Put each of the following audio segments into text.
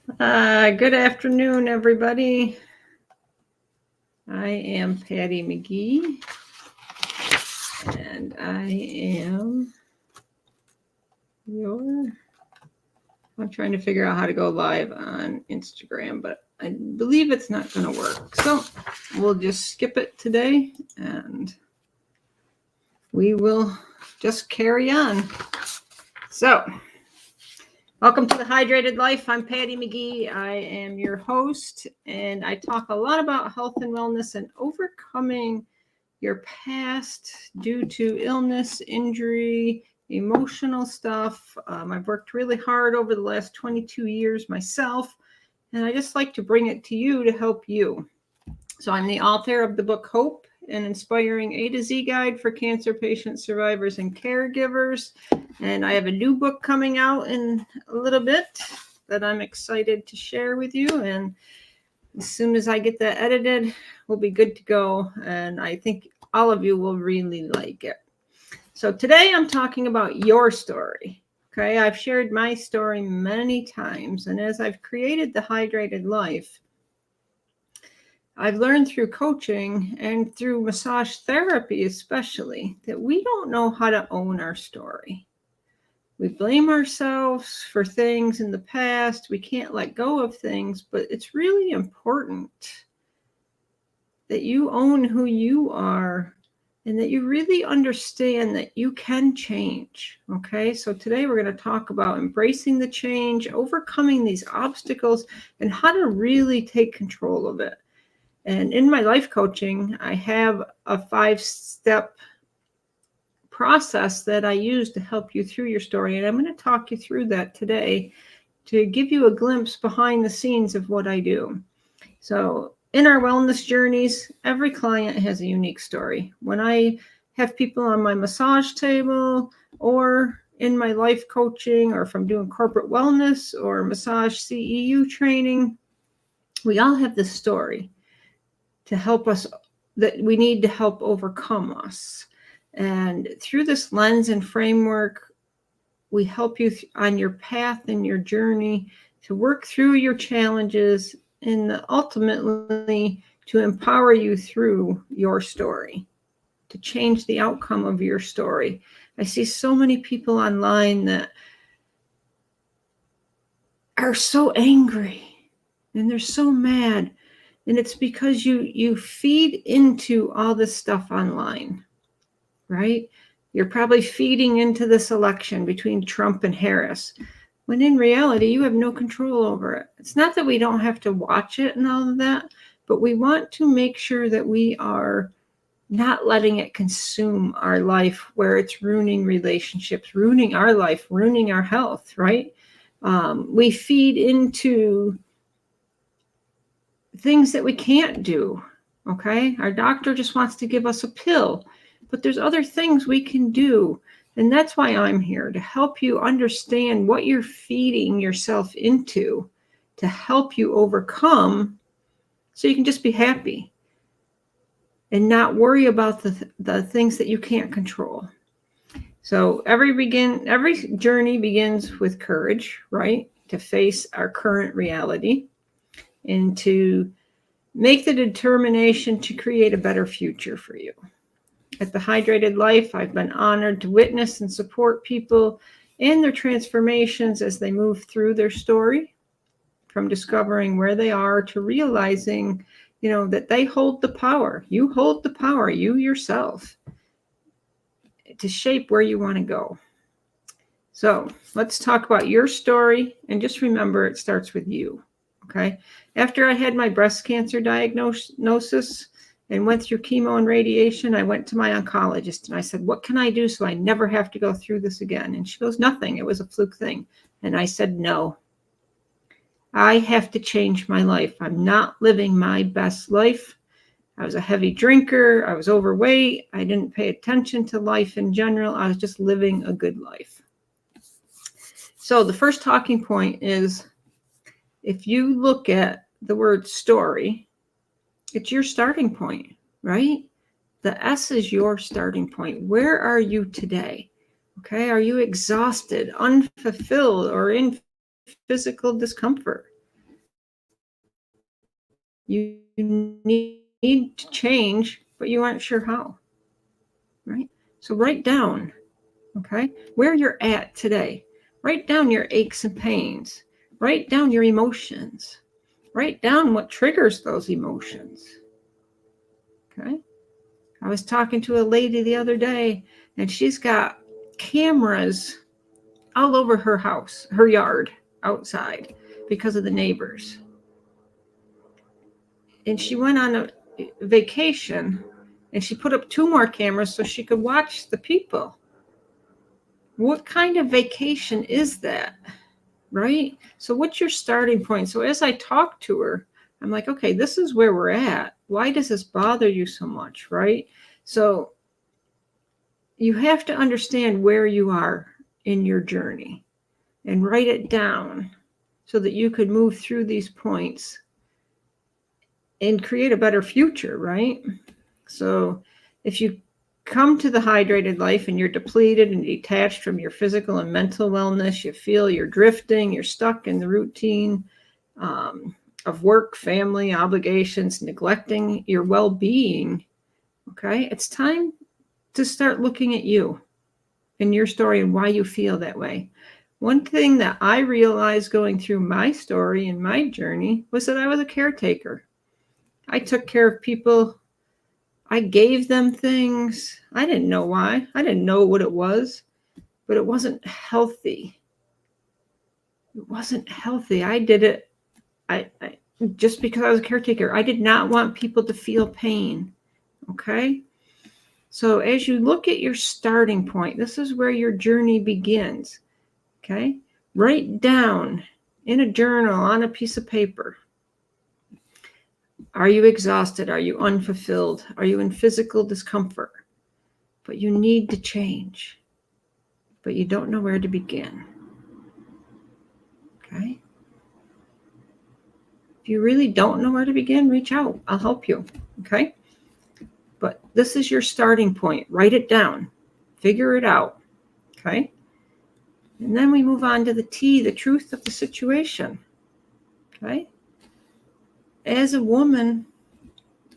Good afternoon, everybody. I am Patty McGee, and I am I'm trying to figure out how to go live on Instagram, but I believe it's not going to work. So we'll just skip it today, and we will just carry on. So, welcome to the Hydrated Life. I'm Patty McGee. I am your host, and I talk a lot about health and wellness and overcoming your past due to illness, injury, emotional stuff. I've worked really hard over the last 22 years myself, and I just like to bring it to you to help you. So I'm the author of the book Hope, an inspiring A to Z guide for cancer patients, survivors, and caregivers. And I have a new book coming out in a little bit that I'm excited to share with you. And as soon as I get that edited, we'll be good to go. And I think all of you will really like it. So today I'm talking about your story. Okay, I've shared my story many times. And as I've created the Hydrated Life, I've learned through coaching and through massage therapy, especially, that we don't know how to own our story. We blame ourselves for things in the past. We can't let go of things, but it's really important that you own who you are and that you really understand that you can change. Okay, so today we're going to talk about embracing the change, overcoming these obstacles, and how to really take control of it. And in my life coaching, I have a 5-step process that I use to help you through your story. And I'm going to talk you through that today to give you a glimpse behind the scenes of what I do. So in our wellness journeys, every client has a unique story. When I have people on my massage table or in my life coaching, or if I'm doing corporate wellness or massage CEU training, we all have this story to help us, that we need to help overcome us. And through this lens and framework, we help you on your path and your journey to work through your challenges and ultimately to empower you through your story, to change the outcome of your story. I see so many people online that are so angry and they're so mad. And it's because you feed into all this stuff online, right? You're probably feeding into this election between Trump and Harris, when in reality, you have no control over it. It's not that we don't have to watch it and all of that, but we want to make sure that we are not letting it consume our life, where it's ruining relationships, ruining our life, ruining our health, right? We feed into things that we can't do. Okay, our doctor just wants to give us a pill, but there's other things we can do. And that's why I'm here, to help you understand what you're feeding yourself into, to help you overcome, so you can just be happy and not worry about the things that you can't control. So every journey begins with courage, right? To face our current reality and to make the determination to create a better future for you. At the Hydrated Life, I've been honored to witness and support people in their transformations as they move through their story, from discovering where they are to realizing, that they hold the power. You hold the power, you yourself, to shape where you want to go. So let's talk about your story, and just remember, it starts with you. Okay. After I had my breast cancer diagnosis and went through chemo and radiation, I went to my oncologist and I said, what can I do so I never have to go through this again? And she goes, nothing. It was a fluke thing. And I said, no, I have to change my life. I'm not living my best life. I was a heavy drinker. I was overweight. I didn't pay attention to life in general. I was just living a good life. So the first talking point is, if you look at the word story, it's your starting point, right? The S is your starting point. Where are you today? Okay, are you exhausted, unfulfilled, or in physical discomfort? You need to change, but you aren't sure how, right? So write down, okay, where you're at today. Write down your aches and pains. Write down your emotions. Write down what triggers those emotions, okay? I was talking to a lady the other day, and she's got cameras all over her house, her yard, outside, because of the neighbors. And she went on a vacation, and she put up 2 more cameras so she could watch the people. What kind of vacation is that, right? So what's your starting point? So as I talk to her, I'm like, okay, this is where we're at. Why does this bother you so much, right? So you have to understand where you are in your journey and write it down so that you could move through these points and create a better future, right? So if you come to the hydrated life and you're depleted and detached from your physical and mental wellness, you feel you're drifting, you're stuck in the routine of work, family, obligations, neglecting your well-being, okay, it's time to start looking at you and your story and why you feel that way. One thing that I realized going through my story and my journey was that I was a caretaker. I took care of people. I gave them things. I didn't know why. I didn't know what it was, but it wasn't healthy. It wasn't healthy. I did it I just because I was a caretaker. I did not want people to feel pain, okay? So as you look at your starting point, this is where your journey begins, okay? Write down in a journal, on a piece of paper. Are you exhausted? Are you unfulfilled? Are you in physical discomfort? But you need to change, but you don't know where to begin, okay? If you really don't know where to begin, reach out. I'll help you, okay? But this is your starting point. Write it down. Figure it out, okay? And then we move on to the T, the truth of the situation, okay? As a woman,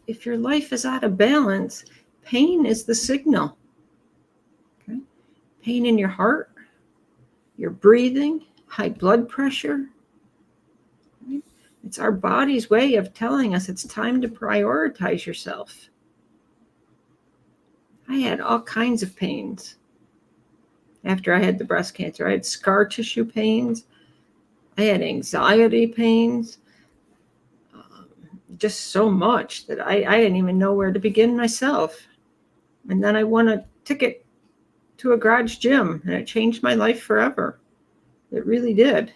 if your life is out of balance, pain is the signal, okay? Pain in your heart, your breathing, high blood pressure. Right? It's our body's way of telling us it's time to prioritize yourself. I had all kinds of pains after I had the breast cancer. I had scar tissue pains. I had anxiety pains. Just so much that I didn't even know where to begin myself. And then I won a ticket to a garage gym, and it changed my life forever. It really did.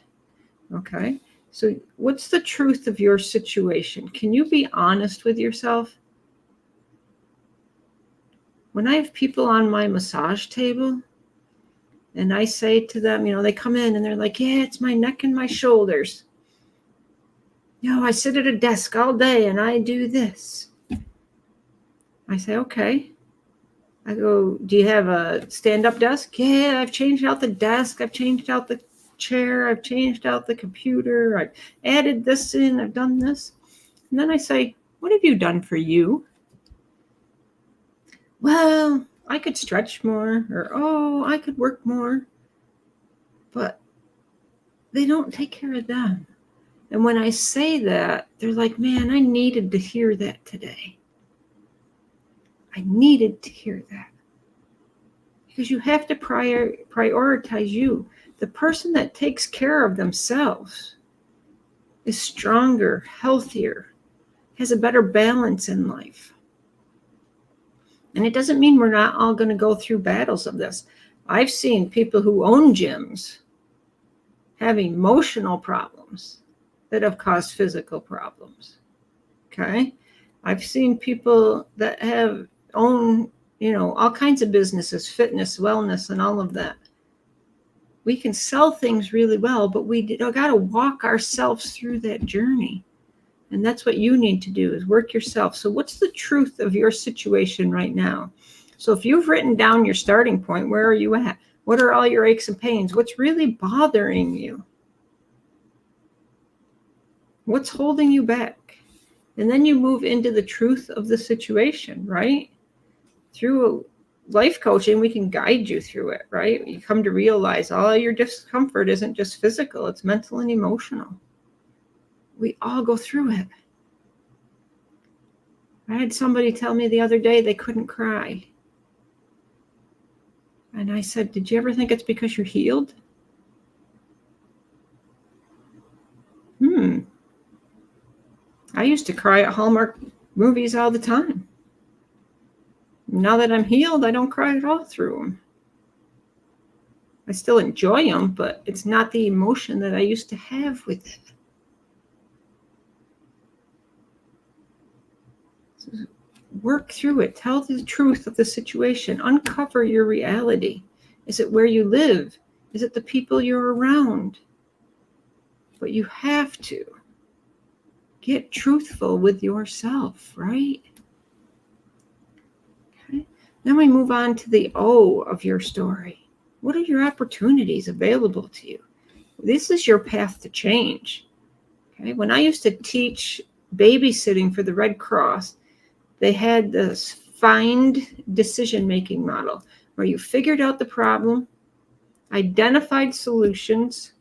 Okay. So what's the truth of your situation? Can you be honest with yourself? When I have people on my massage table and I say to them, they come in and they're like, yeah, it's my neck and my shoulders. I sit at a desk all day and I do this. I say, okay. I go, do you have a stand-up desk? Yeah, I've changed out the desk. I've changed out the chair. I've changed out the computer. I've added this in. I've done this. And then I say, what have you done for you? Well, I could stretch more, or, I could work more. But they don't take care of them. And when I say that, they're like, man, I needed to hear that today. I needed to hear that. Because you have to prioritize you. The person that takes care of themselves is stronger, healthier, has a better balance in life. And it doesn't mean we're not all going to go through battles of this. I've seen people who own gyms have emotional problems that have caused physical problems. Okay? I've seen people that have owned, all kinds of businesses, fitness, wellness, and all of that. We can sell things really well, but we got to walk ourselves through that journey. And that's what you need to do, is work yourself. So what's the truth of your situation right now? So if you've written down your starting point, where are you at? What are all your aches and pains? What's really bothering you? What's holding you back? And then you move into the truth of the situation, right? Through life coaching, we can guide you through it, right? You come to realize all your discomfort isn't just physical, it's mental and emotional. We all go through it. I had somebody tell me the other day they couldn't cry. And I said, did you ever think it's because you're healed? I used to cry at Hallmark movies all the time. Now that I'm healed, I don't cry at all through them. I still enjoy them, but it's not the emotion that I used to have with it. So work through it. Tell the truth of the situation. Uncover your reality. Is it where you live? Is it the people you're around? But you have to get truthful with yourself, right? Okay. Then we move on to the O of your story. What are your opportunities available to you? This is your path to change. Okay. When I used to teach babysitting for the Red Cross, they had this find decision-making model where you figured out the problem, identified solutions,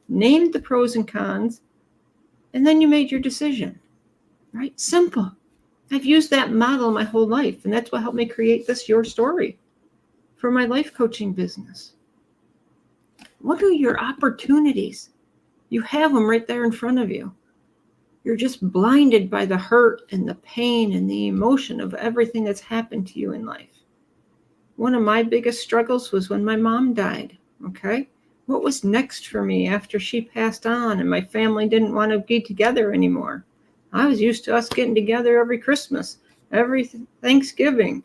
named the pros and cons, and then you made your decision, right? Simple. I've used that model my whole life, and that's what helped me create this Your Story for my life coaching business. What are your opportunities? You have them right there in front of you. You're just blinded by the hurt and the pain and the emotion of everything that's happened to you in life. One of my biggest struggles was when my mom died, okay? What was next for me after she passed on and my family didn't want to be together anymore? I was used to us getting together every Christmas, every Thanksgiving,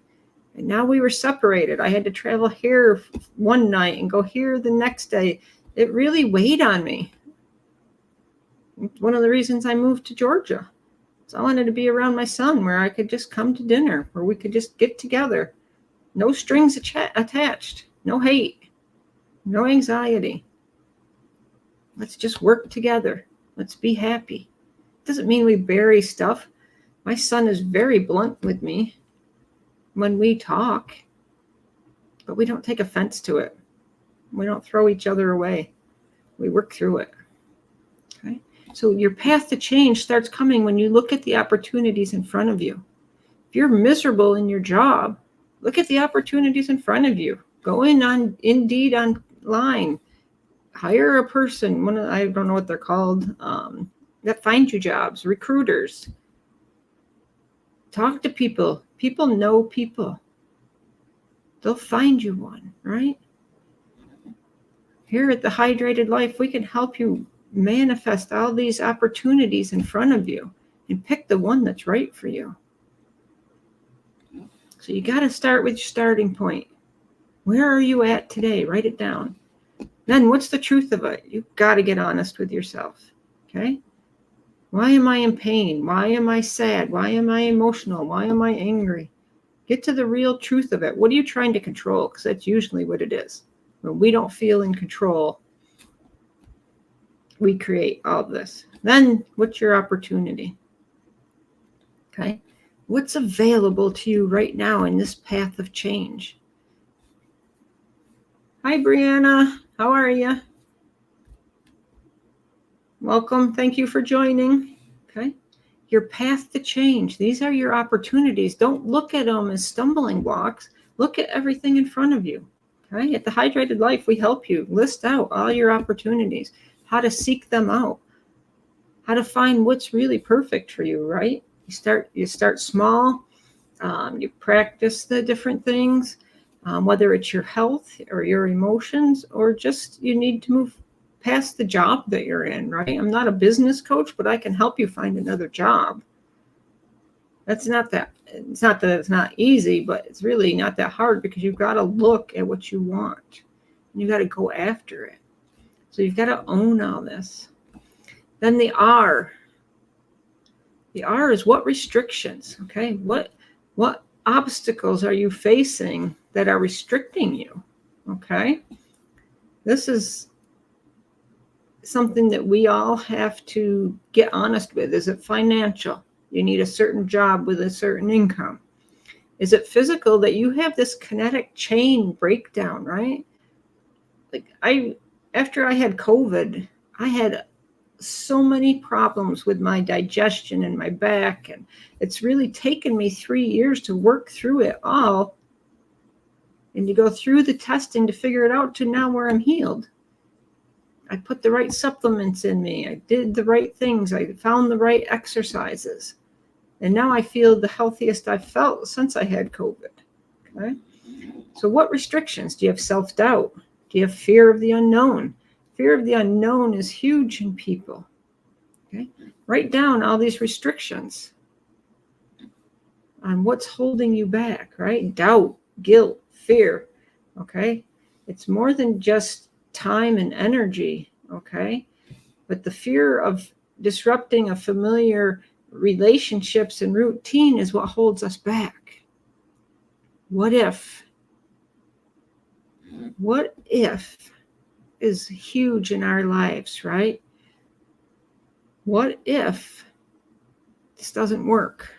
and now we were separated. I had to travel here one night and go here the next day. It really weighed on me. One of the reasons I moved to Georgia. So I wanted to be around my son where I could just come to dinner, where we could just get together. No strings attached, no hate, no anxiety. Let's just work together. Let's be happy. Doesn't mean we bury stuff. My son is very blunt with me when we talk, but we don't take offense to it. We don't throw each other away. We work through it. Okay? So your path to change starts coming when you look at the opportunities in front of you. If you're miserable in your job, look at the opportunities in front of you. Go in on Indeed online. Hire a person. I don't know what they're called. That find you jobs. Recruiters. Talk to people. People know people. They'll find you one, right? Here at the Hydrated Life, we can help you manifest all these opportunities in front of you and pick the one that's right for you. So you got to start with your starting point. Where are you at today? Write it down. Then what's the truth of it? You've got to get honest with yourself. Okay? Why am I in pain? Why am I sad? Why am I emotional? Why am I angry? Get to the real truth of it. What are you trying to control? Because that's usually what it is. When we don't feel in control, we create all of this. Then what's your opportunity? Okay? What's available to you right now in this path of change? Hi, Brianna. How are you? Welcome. Thank you for joining. Okay. Your path to change. These are your opportunities. Don't look at them as stumbling blocks. Look at everything in front of you. Okay. At the Hydrated Life, we help you list out all your opportunities, how to seek them out, how to find what's really perfect for you, right? You start small. You practice the different things, whether it's your health or your emotions, or just you need to move past the job that you're in, right? I'm not a business coach, but I can help you find another job. It's not that it's not easy, but it's really not that hard because you've got to look at what you want. And you got to go after it. So you've got to own all this. Then the R. The R is what restrictions, okay? What obstacles are you facing that are restricting you, okay? This is something that we all have to get honest with. Is it financial? You need a certain job with a certain income. Is it physical that you have this kinetic chain breakdown, right? Like after I had COVID, I had so many problems with my digestion and my back, and it's really taken me 3 years to work through it all and to go through the testing to figure it out to now where I'm healed. I put the right supplements in me. I did the right things. I found the right exercises. And now I feel the healthiest I've felt since I had COVID. Okay. So what restrictions? Do you have self-doubt? Do you have fear of the unknown? Fear of the unknown is huge in people. Okay. Write down all these restrictions on what's holding you back, right? Doubt, guilt, fear. Okay. It's more than just time and energy. Okay. But the fear of disrupting a familiar relationships and routine is what holds us back. What if is huge in our lives, right? What if this doesn't work?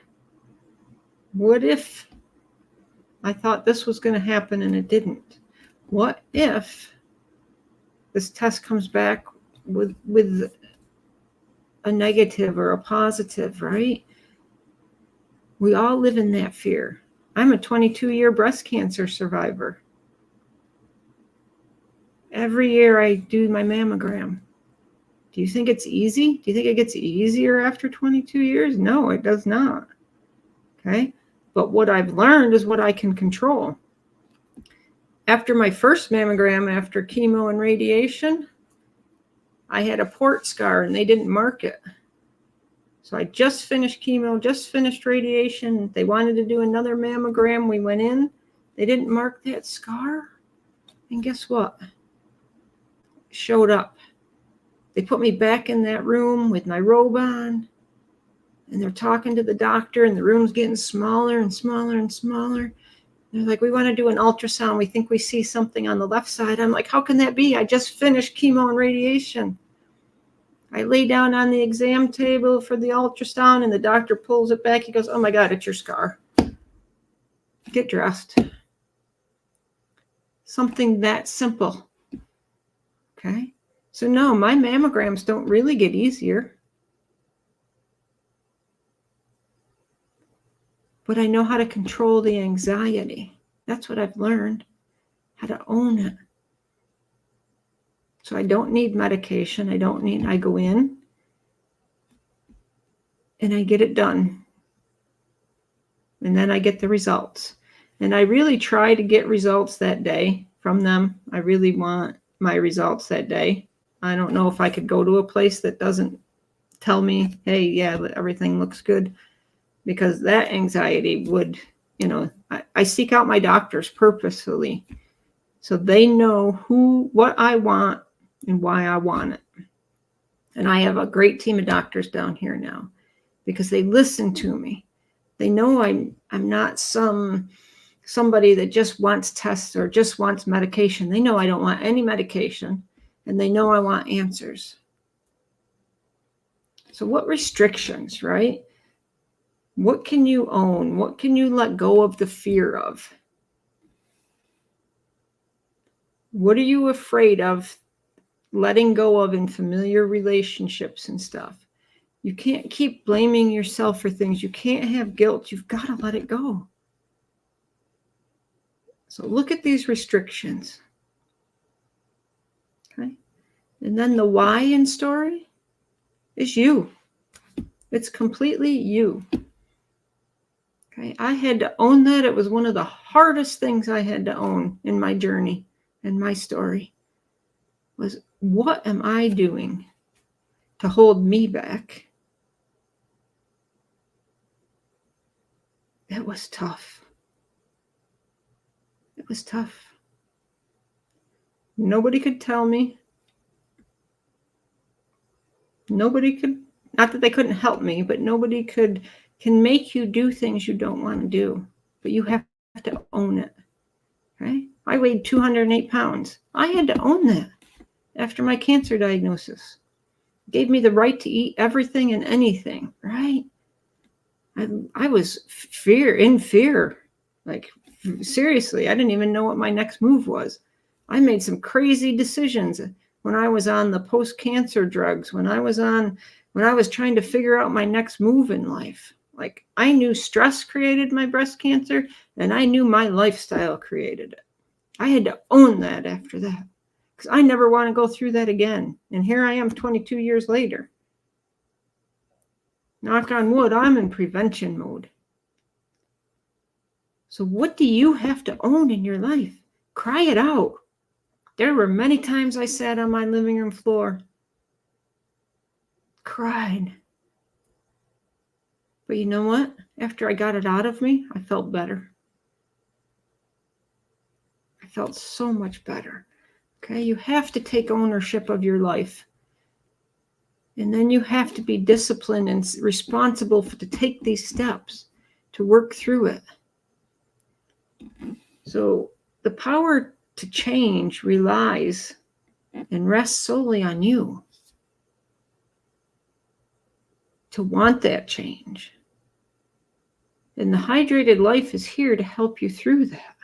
What if I thought this was going to happen and it didn't? What if this test comes back with a negative or a positive, right? We all live in that fear. I'm a 22-year breast cancer survivor. Every year I do my mammogram. Do you think it's easy? Do you think it gets easier after 22 years? No, it does not. Okay. But what I've learned is what I can control. After my first mammogram, after chemo and radiation, I had a port scar and they didn't mark it. So I just finished chemo, just finished radiation. They wanted to do another mammogram. We went in. They didn't mark that scar. And guess what? It showed up. They put me back in that room with my robe on. And they're talking to the doctor, and the room's getting smaller and smaller and smaller. They're like, we want to do an ultrasound. We think we see something on the left side. I'm like, how can that be? I just finished chemo and radiation. I lay down on the exam table for the ultrasound, and the doctor pulls it back. He goes, oh my God, it's your scar. Get dressed. Something that simple. Okay. So no, my mammograms don't really get easier. But I know how to control the anxiety. That's what I've learned, how to own it. So I don't need medication. I go in and I get it done. And then I get the results. And I really try to get results that day from them. I really want my results that day. I don't know if I could go to a place that doesn't tell me, hey, yeah, everything looks good. Because that anxiety would, I seek out my doctors purposefully so they know what I want and why I want it. And I have a great team of doctors down here now because they listen to me. They know I'm not somebody that just wants tests or just wants medication. They know I don't want any medication, and they know I want answers. So what restrictions, right? What can you own? What can you let go of the fear of? What are you afraid of letting go of in familiar relationships and stuff? You can't keep blaming yourself for things. You can't have guilt. You've got to let it go. So look at these restrictions. Okay. And then the why in story is you. It's completely you. Okay. I had to own that. It was one of the hardest things I had to own in my journey and my story was, what am I doing to hold me back? It was tough. It was tough. Nobody could tell me. Nobody could, not that they couldn't help me, but nobody can make you do things you don't want to do. But you have to own it. Right? I weighed 208 pounds. I had to own that after my cancer diagnosis. It gave me the right to eat everything and anything, right? I was in fear. Like, seriously, I didn't even know what my next move was. I made some crazy decisions when I was on the post-cancer drugs, when I was trying to figure out my next move in life. Like, I knew stress created my breast cancer, and I knew my lifestyle created it. I had to own that after that, because I never want to go through that again. And here I am 22 years later. Knock on wood, I'm in prevention mode. So what do you have to own in your life? Cry it out. There were many times I sat on my living room floor, cried. But you know what? After I got it out of me, I felt better. I felt so much better. Okay, you have to take ownership of your life. And then you have to be disciplined and responsible to take these steps to work through it. So the power to change relies and rests solely on you to want that change. And the Hydrated Life is here to help you through that,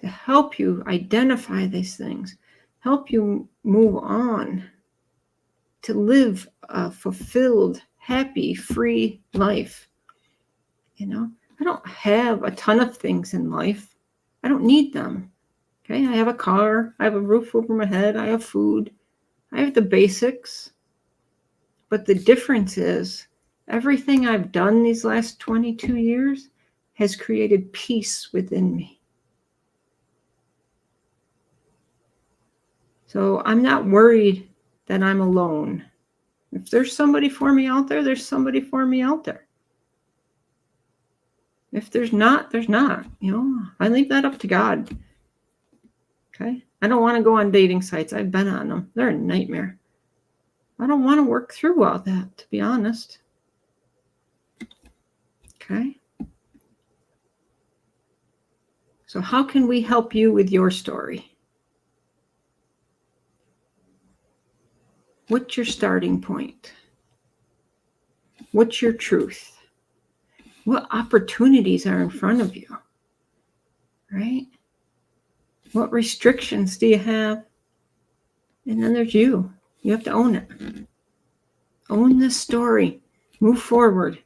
to help you identify these things, help you move on, to live a fulfilled, happy, free life. You know, I don't have a ton of things in life. I don't need them. Okay, I have a car, I have a roof over my head, I have food, I have the basics. But the difference is everything I've done these last 22 years has created peace within me. So I'm not worried that I'm alone. If there's somebody for me out there, there's somebody for me out there. If there's not, there's not. You know, I leave that up to God. Okay? I don't want to go on dating sites. I've been on them. They're a nightmare. I don't want to work through all that, to be honest. Okay? So how can we help you with your story? What's your starting point? What's your truth? What opportunities are in front of you? Right? What restrictions do you have? And then there's you. You have to own it. Own this story. Move forward.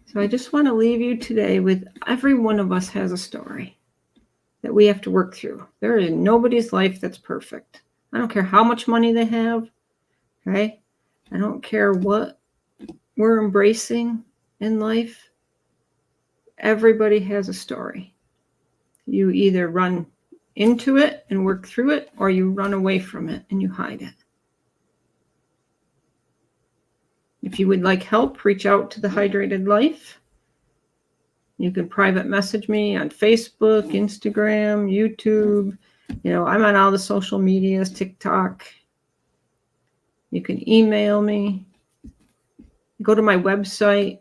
So I just want to leave you today with every one of us has a story that we have to work through. There is nobody's life that's perfect. I don't care how much money they have. Okay? I don't care what we're embracing in life. Everybody has a story. You either run into it and work through it, or you run away from it and you hide it. If you would like help, reach out to the Hydrated Life. You can private message me on Facebook, Instagram, YouTube. You know, I'm on all the social medias, TikTok. You can email me. Go to my website,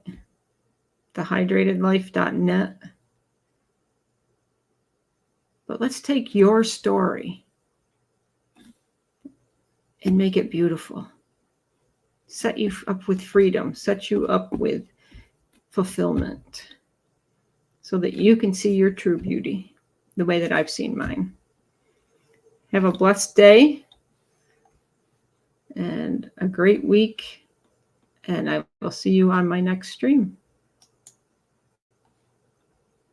thehydratedlife.net. But let's take your story and make it beautiful. Set you up with freedom, set you up with fulfillment so that you can see your true beauty the way that I've seen mine. Have a blessed day and a great week, and I will see you on my next stream.